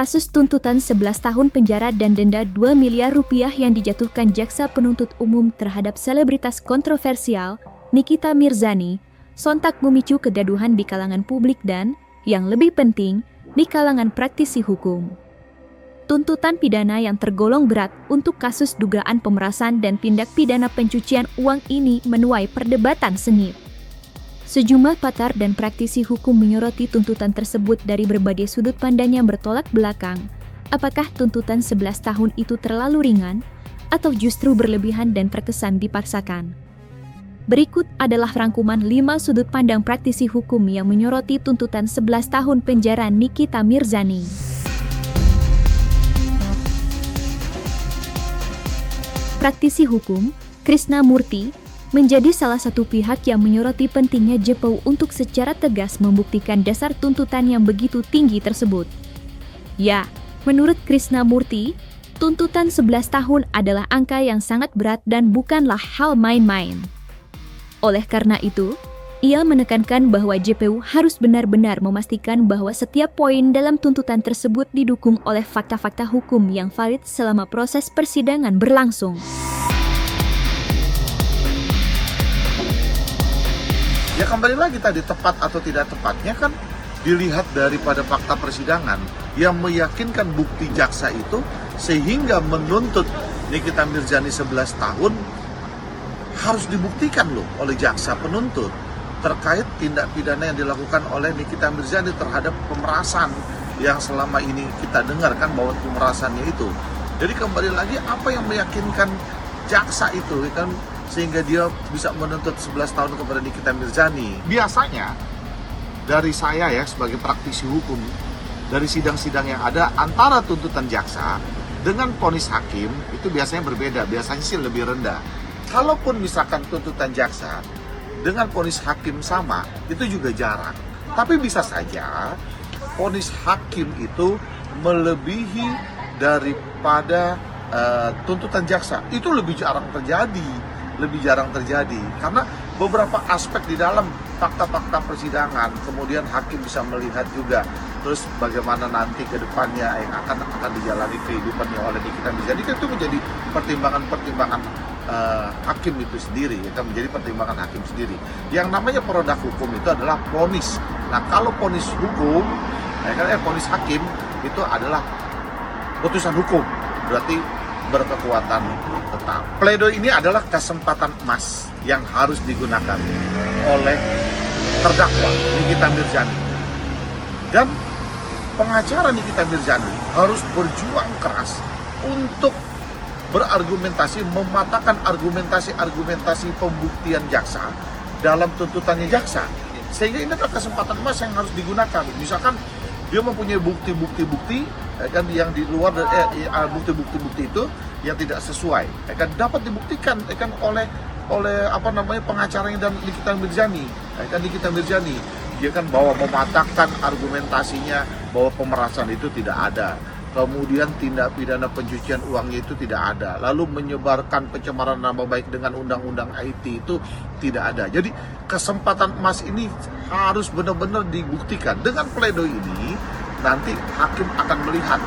Kasus tuntutan 11 tahun penjara dan denda 2 miliar rupiah yang dijatuhkan jaksa penuntut umum terhadap selebritas kontroversial Nikita Mirzani sontak memicu kegaduhan di kalangan publik dan, yang lebih penting, di kalangan praktisi hukum. Tuntutan pidana yang tergolong berat untuk kasus dugaan pemerasan dan tindak pidana pencucian uang ini menuai perdebatan sengit. Sejumlah pakar dan praktisi hukum menyoroti tuntutan tersebut dari berbagai sudut pandang yang bertolak belakang. Apakah tuntutan 11 tahun itu terlalu ringan atau justru berlebihan dan terkesan dipaksakan? Berikut adalah rangkuman 5 sudut pandang praktisi hukum yang menyoroti tuntutan 11 tahun penjara Nikita Mirzani. Praktisi hukum Krishna Murty menjadi salah satu pihak yang menyoroti pentingnya JPU untuk secara tegas membuktikan dasar tuntutan yang begitu tinggi tersebut. Ya, menurut Krishna Murty, tuntutan 11 tahun adalah angka yang sangat berat dan bukanlah hal main-main. Oleh karena itu, ia menekankan bahwa JPU harus benar-benar memastikan bahwa setiap poin dalam tuntutan tersebut didukung oleh fakta-fakta hukum yang valid selama proses persidangan berlangsung. Ya kembali lagi tadi, tepat atau tidak tepatnya kan dilihat daripada fakta persidangan yang meyakinkan bukti jaksa itu sehingga menuntut Nikita Mirzani 11 tahun harus dibuktikan loh oleh jaksa penuntut terkait tindak pidana yang dilakukan oleh Nikita Mirzani terhadap pemerasan yang selama ini kita dengar kan bahwa pemerasannya itu. Jadi kembali lagi apa yang meyakinkan jaksa itu kan sehingga dia bisa menuntut 11 tahun kepada Nikita Mirzani. Biasanya dari saya ya sebagai praktisi hukum, dari sidang-sidang yang ada antara tuntutan jaksa dengan vonis hakim itu biasanya berbeda, biasanya sih lebih rendah. Kalaupun misalkan tuntutan jaksa dengan vonis hakim sama, itu juga jarang. Tapi bisa saja vonis hakim itu melebihi daripada tuntutan jaksa. Itu lebih jarang terjadi karena beberapa aspek di dalam fakta-fakta persidangan kemudian hakim bisa melihat juga terus bagaimana nanti ke depannya yang akan dijalani kehidupannya oleh Nikita Mirzani itu menjadi pertimbangan hakim itu sendiri kan menjadi pertimbangan hakim sendiri. Yang namanya produk hukum itu adalah vonis. Nah kalau vonis hukum vonis hakim itu adalah putusan hukum berarti berkekuatan tetap. Pledoi ini adalah kesempatan emas yang harus digunakan oleh terdakwa Nikita Mirzani. Dan pengacara Nikita Mirzani harus berjuang keras untuk berargumentasi, mematahkan argumentasi pembuktian jaksa dalam tuntutannya jaksa. Sehingga ini adalah kesempatan emas yang harus digunakan. Misalkan dia mempunyai bukti-bukti kan yang di luar bukti-bukti itu yang tidak sesuai kan dapat dibuktikan kan oleh pengacaranya dan Nikita Mirzani dia kan bahwa mematahkan argumentasinya bahwa pemerasan itu tidak ada, kemudian tindak pidana pencucian uangnya itu tidak ada, lalu menyebarkan pencemaran nama baik dengan undang-undang IT itu tidak ada. Jadi kesempatan emas ini harus benar-benar dibuktikan. Dengan pledoi ini nanti hakim akan melihat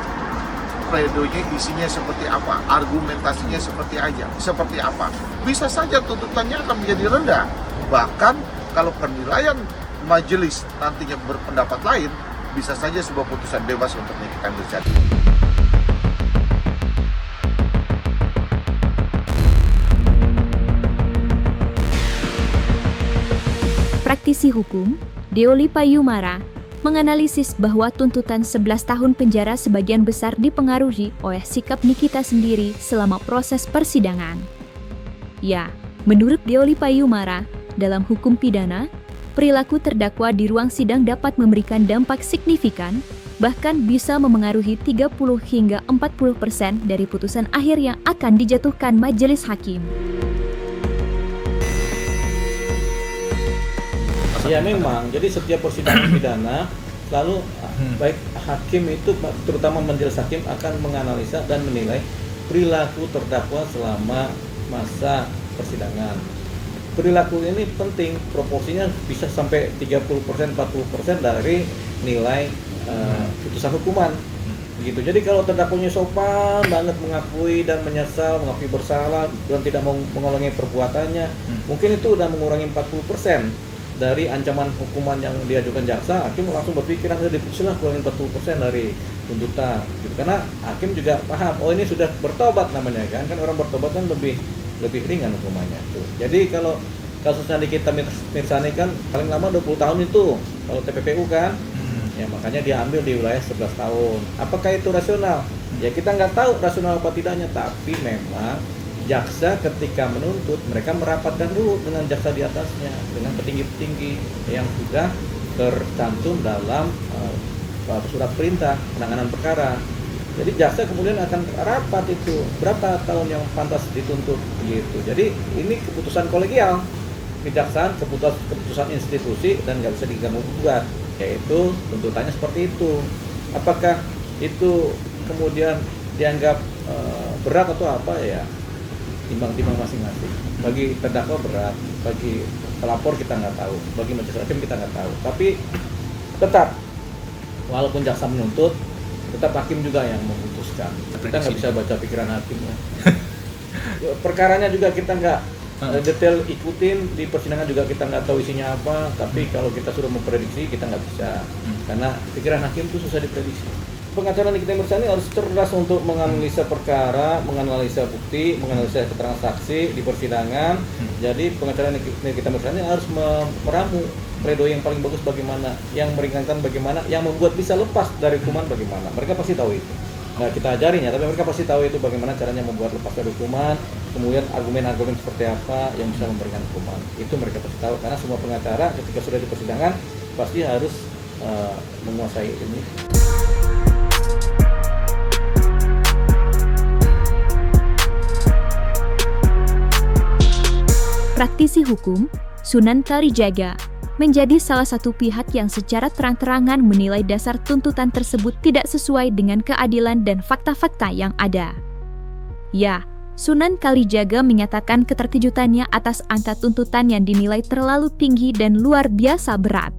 pledoinya isinya seperti apa, argumentasinya seperti apa. Bisa saja tuntutannya akan menjadi rendah. Bahkan kalau penilaian majelis nantinya berpendapat lain, bisa saja sebuah putusan bebas untuk Nikita Mirzani. Praktisi hukum Deoli Payumara menganalisis bahwa tuntutan 11 tahun penjara sebagian besar dipengaruhi oleh sikap Nikita sendiri selama proses persidangan. Ya, menurut Deoli Payumara, dalam hukum pidana, perilaku terdakwa di ruang sidang dapat memberikan dampak signifikan, bahkan bisa memengaruhi 30 hingga 40% dari putusan akhir yang akan dijatuhkan majelis hakim. Ya memang, jadi setiap persidangan pidana selalu baik hakim itu terutama majelis hakim akan menganalisa dan menilai perilaku terdakwa selama masa persidangan. Perilaku ini penting, proporsinya bisa sampai 30%, 40% dari nilai putusan hukuman. Gitu. Jadi kalau terdakwanya sopan banget mengakui dan menyesal, mengakui bersalah dan tidak mau mengulangi perbuatannya, mungkin itu udah mengurangi 40% dari ancaman hukuman yang diajukan jaksa. Hakim langsung berpikiran diputuslah kurangin 40% dari tuntutan. Gitu. Karena hakim juga paham, oh ini sudah bertobat namanya kan orang bertobat kan lebih ringan hukumannya. Tuh. Jadi kalau kasusnya Nikita Mirzani kan paling lama 20 tahun itu kalau TPPU kan. Ya makanya dia ambil di wilayah 11 tahun. Apakah itu rasional? Ya kita nggak tahu rasional apa tidaknya, tapi memang jaksa ketika menuntut mereka merapatkan dulu dengan jaksa di atasnya, dengan petinggi-petinggi yang sudah tercantum dalam surat perintah penanganan perkara. Jadi jaksa kemudian akan rapat itu berapa tahun yang pantas dituntut gitu. Jadi ini keputusan kolegial kejaksaan, keputusan institusi dan nggak bisa diganggu gugat. Yaitu tuntutannya seperti itu. Apakah itu kemudian dianggap berat atau apa ya? Timbang-timbang masing-masing. Bagi terdakwa berat, bagi pelapor kita nggak tahu, bagi majelis hakim kita nggak tahu. Tapi tetap, walaupun jaksa menuntut, tetap hakim juga yang memutuskan. Kita nggak bisa baca pikiran hakimnya. Perkaranya juga kita nggak detail ikutin, di persidangan juga kita nggak tahu isinya apa, tapi kalau kita sudah memprediksi kita nggak bisa, karena pikiran hakim itu susah diprediksi. Pengacara Nikita Mirzani harus cerdas untuk menganalisa perkara, menganalisa bukti, menganalisa keterangan saksi di persidangan. Jadi pengacara Nikita Mirzani harus meramu pledoi yang paling bagus bagaimana, yang meringankan bagaimana, yang membuat bisa lepas dari hukuman bagaimana. Mereka pasti tahu itu. Nggak kita ajarin ya, tapi mereka pasti tahu itu bagaimana caranya membuat lepas dari hukuman, kemudian argumen-argumen seperti apa yang bisa memberikan hukuman. Itu mereka pasti tahu, karena semua pengacara ketika sudah di persidangan pasti harus menguasai ini. Praktisi hukum, Sunan Kalijaga, menjadi salah satu pihak yang secara terang-terangan menilai dasar tuntutan tersebut tidak sesuai dengan keadilan dan fakta-fakta yang ada. Ya, Sunan Kalijaga menyatakan keterkejutannya atas angka tuntutan yang dinilai terlalu tinggi dan luar biasa berat.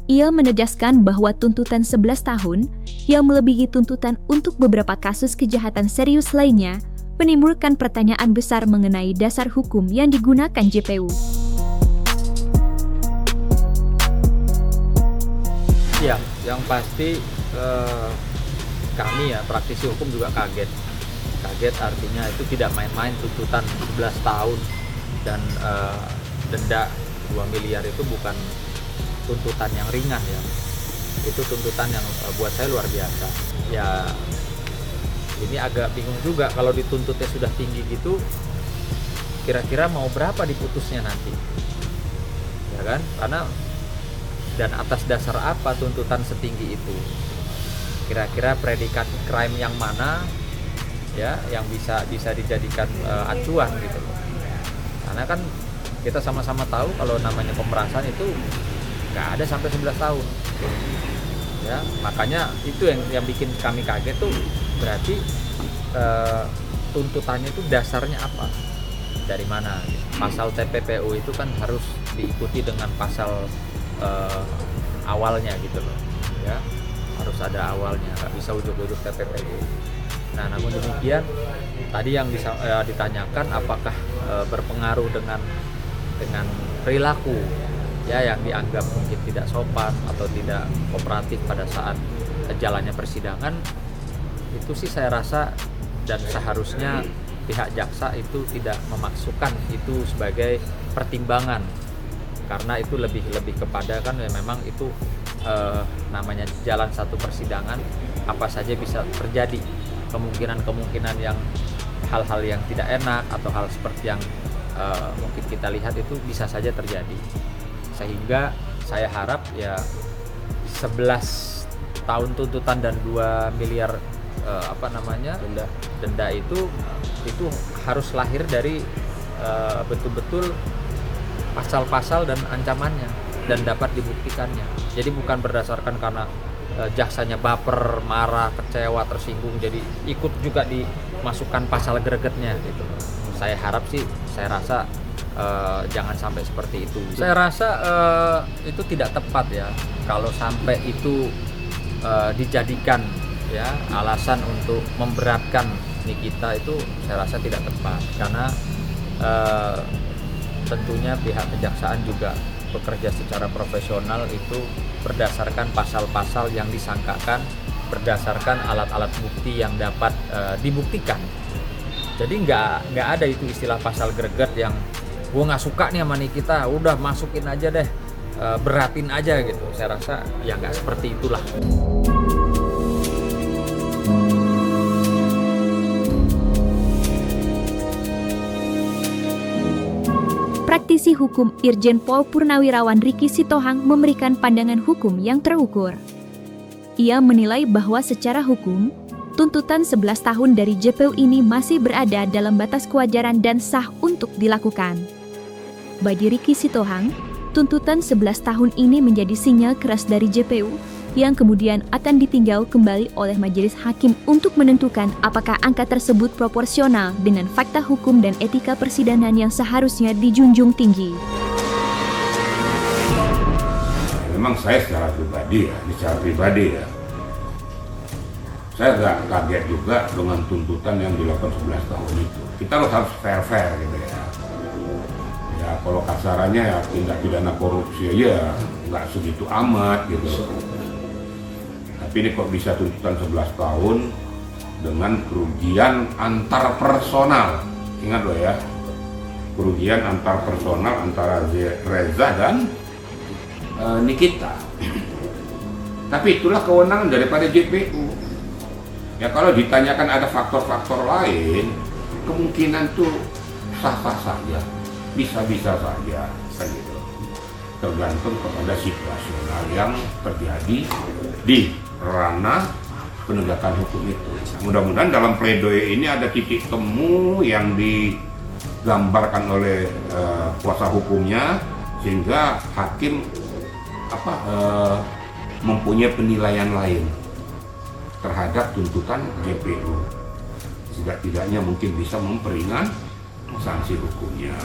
Ia menegaskan bahwa tuntutan 11 tahun, yang melebihi tuntutan untuk beberapa kasus kejahatan serius lainnya, menimbulkan pertanyaan besar mengenai dasar hukum yang digunakan JPU. Ya, yang pasti kami ya praktisi hukum juga kaget. Kaget artinya itu tidak main-main, tuntutan 11 tahun dan denda 2 miliar itu bukan tuntutan yang ringan ya. Itu tuntutan yang buat saya luar biasa. Ya, ini agak bingung juga kalau dituntutnya sudah tinggi gitu, kira-kira mau berapa diputusnya nanti? Ya kan? Karena dan atas dasar apa tuntutan setinggi itu? Kira-kira predikat crime yang mana ya yang bisa dijadikan acuan gitu loh. Karena kan kita sama-sama tahu kalau namanya pemerasan itu nggak ada sampai 11 tahun. Ya, makanya itu yang bikin kami kaget tuh, berarti tuntutannya itu dasarnya apa? Dari mana? Pasal TPPU itu kan harus diikuti dengan pasal awalnya gitu loh, ya harus ada awalnya, nggak bisa ujuk-ujuk TPPU. Nah, namun demikian tadi yang ditanyakan apakah berpengaruh dengan perilaku ya yang dianggap mungkin tidak sopan atau tidak kooperatif pada saat jalannya persidangan, itu sih saya rasa dan seharusnya pihak jaksa itu tidak memasukkan itu sebagai pertimbangan, karena itu lebih kepada kan ya memang itu namanya jalan satu persidangan, apa saja bisa terjadi, kemungkinan yang hal-hal yang tidak enak atau hal seperti yang mungkin kita lihat itu bisa saja terjadi, sehingga saya harap ya 11 tahun tuntutan dan 2 miliar denda itu harus lahir dari betul-betul pasal-pasal dan ancamannya dan dapat dibuktikannya. Jadi bukan berdasarkan karena jaksanya baper, marah, kecewa, tersinggung jadi ikut juga dimasukkan pasal gregetnya gitu. Saya rasa jangan sampai seperti itu. Saya rasa itu tidak tepat ya kalau sampai itu dijadikan ya alasan untuk memberatkan Nikita itu saya rasa tidak tepat, karena tentunya pihak kejaksaan juga bekerja secara profesional itu berdasarkan pasal-pasal yang disangkakan, berdasarkan alat-alat bukti yang dapat dibuktikan. Jadi nggak ada itu istilah pasal greget yang gue nggak suka nih sama Nikita, udah masukin aja deh, beratin aja gitu. Saya rasa ya nggak seperti itulah. Praktisi hukum Irjen Pol Purnawirawan Riki Sitohang memberikan pandangan hukum yang terukur. Ia menilai bahwa secara hukum, tuntutan 11 tahun dari JPU ini masih berada dalam batas kewajaran dan sah untuk dilakukan. Bagi Riki Sitohang, tuntutan 11 tahun ini menjadi sinyal keras dari JPU yang kemudian akan ditinjau kembali oleh majelis hakim untuk menentukan apakah angka tersebut proporsional dengan fakta hukum dan etika persidangan yang seharusnya dijunjung tinggi. Memang saya secara pribadi ya, saya agak kaget juga dengan tuntutan yang dilakukan 11 tahun itu. Kita harus fair gitu ya. Ya kalau kasarannya ya tindak pidana korupsi aja nggak segitu amat gitu. Tapi ini kok bisa tuntutan 11 tahun dengan kerugian antar personal. Ingat loh ya, kerugian antar personal antara Reza dan Nikita. Tapi itulah kewenangan daripada JPU. Ya kalau ditanyakan ada faktor-faktor lain, kemungkinan tuh sah-sah saja, bisa-bisa saja, kan gitu. Tergantung kepada situasional yang terjadi di ranah penegakan hukum itu. Mudah-mudahan dalam pledoi ini ada titik temu yang digambarkan oleh kuasa hukumnya sehingga hakim mempunyai penilaian lain terhadap tuntutan JPU. Setidak-tidaknya mungkin bisa memperingan sanksi hukumnya.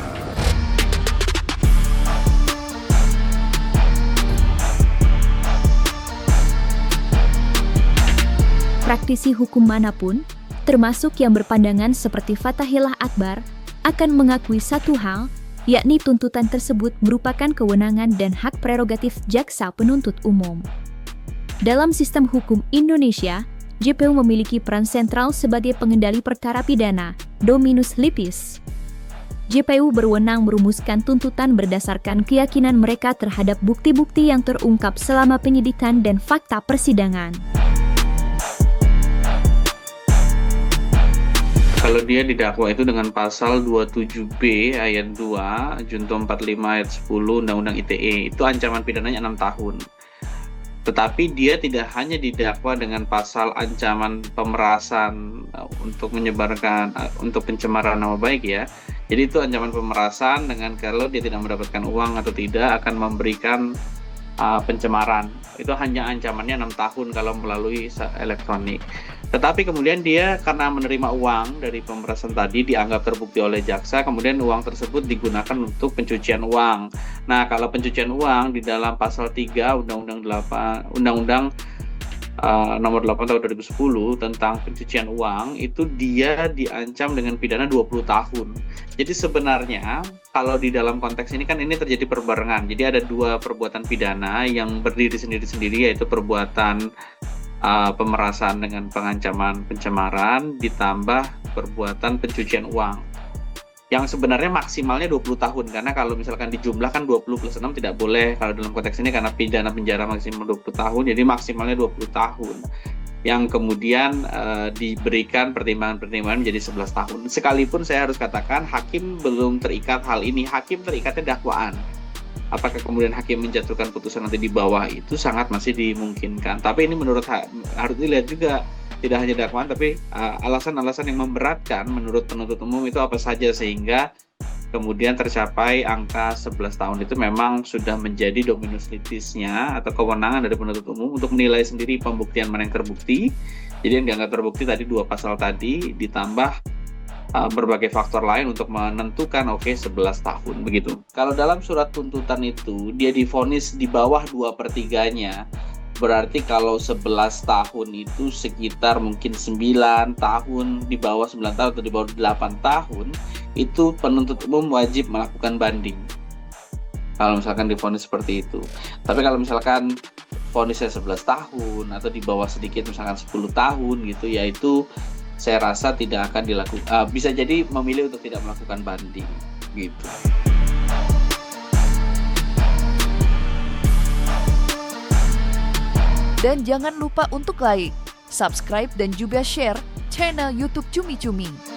Praktisi hukum manapun, termasuk yang berpandangan seperti Fathahillah Akbar, akan mengakui satu hal, yakni tuntutan tersebut merupakan kewenangan dan hak prerogatif jaksa penuntut umum. Dalam sistem hukum Indonesia, JPU memiliki peran sentral sebagai pengendali perkara pidana, dominus litis. JPU berwenang merumuskan tuntutan berdasarkan keyakinan mereka terhadap bukti-bukti yang terungkap selama penyidikan dan fakta persidangan. Kalau dia didakwa itu dengan pasal 27B ayat 2, Junto 45 ayat 10 Undang-Undang ITE, itu ancaman pidananya 6 tahun. Tetapi dia tidak hanya didakwa dengan pasal ancaman pemerasan untuk menyebarkan, untuk pencemaran nama baik ya. Jadi itu ancaman pemerasan dengan kalau dia tidak mendapatkan uang atau tidak akan memberikan pencemaran. Itu hanya ancamannya 6 tahun kalau melalui elektronik. Tetapi kemudian dia karena menerima uang dari pemerasan tadi dianggap terbukti oleh jaksa, kemudian uang tersebut digunakan untuk pencucian uang. Nah, kalau pencucian uang di dalam pasal 3 Undang-Undang nomor 8 tahun 2010 tentang pencucian uang, itu dia diancam dengan pidana 20 tahun. Jadi sebenarnya kalau di dalam konteks ini kan ini terjadi perbarengan. Jadi ada dua perbuatan pidana yang berdiri sendiri-sendiri, yaitu perbuatan pemerasan dengan pengancaman pencemaran ditambah perbuatan pencucian uang yang sebenarnya maksimalnya 20 tahun, karena kalau misalkan dijumlahkan 20 plus 6 tidak boleh kalau dalam konteks ini, karena pidana penjara maksimal 20 tahun, jadi maksimalnya 20 tahun yang kemudian diberikan pertimbangan-pertimbangan menjadi 11 tahun. Sekalipun saya harus katakan hakim belum terikat hal ini, hakim terikatnya dakwaan. Apakah kemudian hakim menjatuhkan putusan nanti di bawah itu sangat masih dimungkinkan. Tapi ini menurut harus dilihat juga tidak hanya dakwaan, tapi alasan-alasan yang memberatkan menurut penuntut umum itu apa saja sehingga kemudian tercapai angka 11 tahun itu memang sudah menjadi dominus litisnya atau kewenangan dari penuntut umum untuk menilai sendiri pembuktian mana yang terbukti. Jadi yang dianggap terbukti tadi dua pasal tadi ditambah berbagai faktor lain untuk menentukan 11 tahun begitu. Kalau dalam surat tuntutan itu dia divonis di bawah 2/3-nya, Berarti kalau 11 tahun itu sekitar mungkin 9 tahun, di bawah 9 tahun atau di bawah 8 tahun, itu penuntut umum wajib melakukan banding. Kalau misalkan divonis seperti itu. Tapi kalau misalkan vonisnya 11 tahun atau di bawah sedikit misalkan 10 tahun gitu, ya itu saya rasa tidak akan dilakukan, bisa jadi memilih untuk tidak melakukan banding gitu. Dan jangan lupa untuk like, subscribe dan juga share channel YouTube Cumi Cumi.